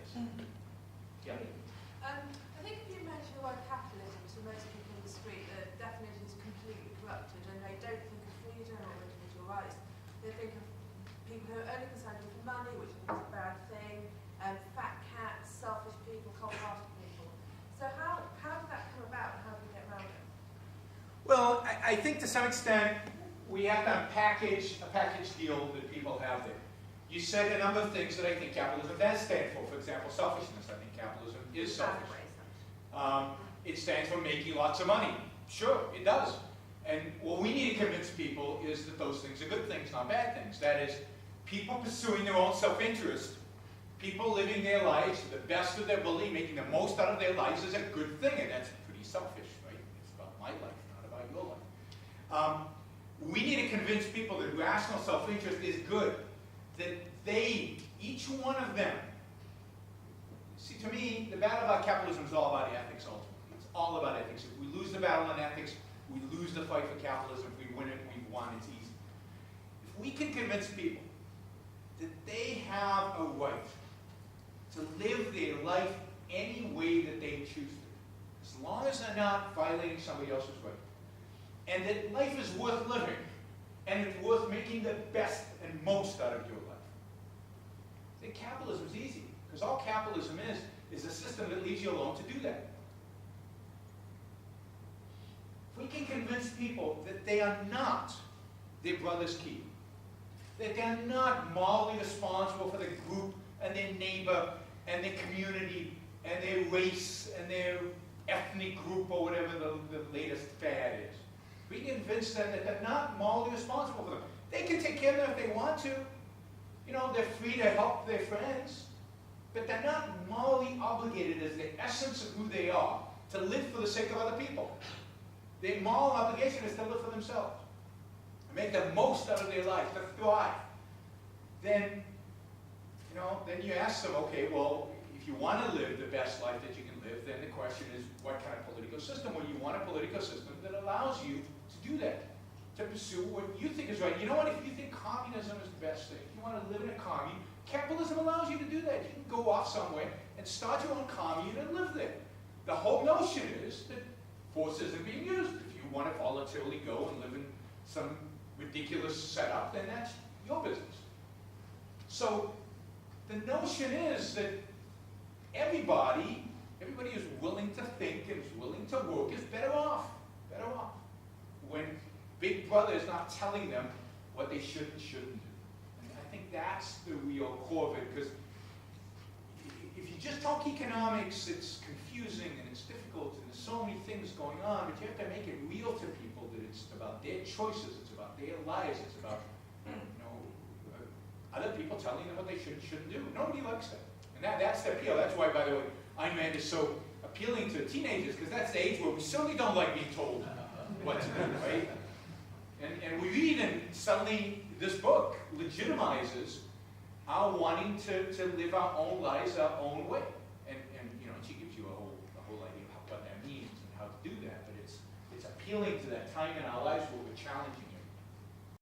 Yes. Yeah. I think if you mention the word capitalism to most people in the street, the definition is completely corrupted, and they don't think of freedom or individual rights. They think of people who are only concerned with money, which is a bad thing, fat cats, selfish people, cold-hearted people. So how did that come about, and how do we get around it? Well, I think to some extent we have to unpackage a package deal that people have there. You said a number of things that I think capitalism does stand for. For example, selfishness. I think capitalism is selfish. It stands for making lots of money. Sure, it does. And what we need to convince people is that those things are good things, not bad things. That is, people pursuing their own self-interest, people living their lives to the best of their ability, making the most out of their lives is a good thing, and that's pretty selfish, right? It's about my life, not about your life. We need to convince people that rational self-interest is good, that they, each one of them, see, to me, the battle about capitalism is all about ethics ultimately. It's all about ethics. If we lose the battle on ethics, we lose the fight for capitalism. If we win it, we've won. It's easy. If we can convince people that they have a right to live their life any way that they choose to, as long as they're not violating somebody else's right, and that life is worth living, and it's worth making the best and most out of your life, then capitalism is easy. Because all capitalism is a system that leaves you alone to do that. If we can convince people that they are not their brother's keeper, that they're not morally responsible for the group and their neighbor and their community and their race and their ethnic group or whatever the latest fad is. We can convince them that they're not morally responsible for them. They can take care of them if they want to. You know, they're free to help their friends. But they're not morally obligated as the essence of who they are to live for the sake of other people. Their moral obligation is to live for themselves, to make the most out of their life, to thrive. Then, you know, then you ask them, okay, well, if you want to live the best life that you can live, then the question is, what kind of political system? Well, you want a political system that allows you to do that, to pursue what you think is right. You know what? If you think communism is the best thing, if you want to live in a commune, capitalism allows you to do that. You can go off somewhere and start your own commune and live there. The whole notion is that force isn't being used. If you want to voluntarily go and live in some ridiculous setup, then that's your business. So the notion is that everybody who's willing to think and is willing to work is better off. When Big Brother is not telling them what they should and shouldn't do. And I think that's the real core of it, because if you just talk economics, it's confusing and it's difficult and there's so many things going on, but you have to make it real to people that it's about their choices, it's about their lives, it's about, other people telling them what they should and shouldn't do. Nobody likes that. And that's the appeal. That's why, by the way, Iron Man is so appealing to teenagers, because that's the age where we certainly don't like being told what to do, right? And we read, and suddenly this book legitimizes our wanting to live our own lives our own way. And you know, she gives you a whole idea of what that means and how to do that. But it's appealing to that time in our lives where we're challenging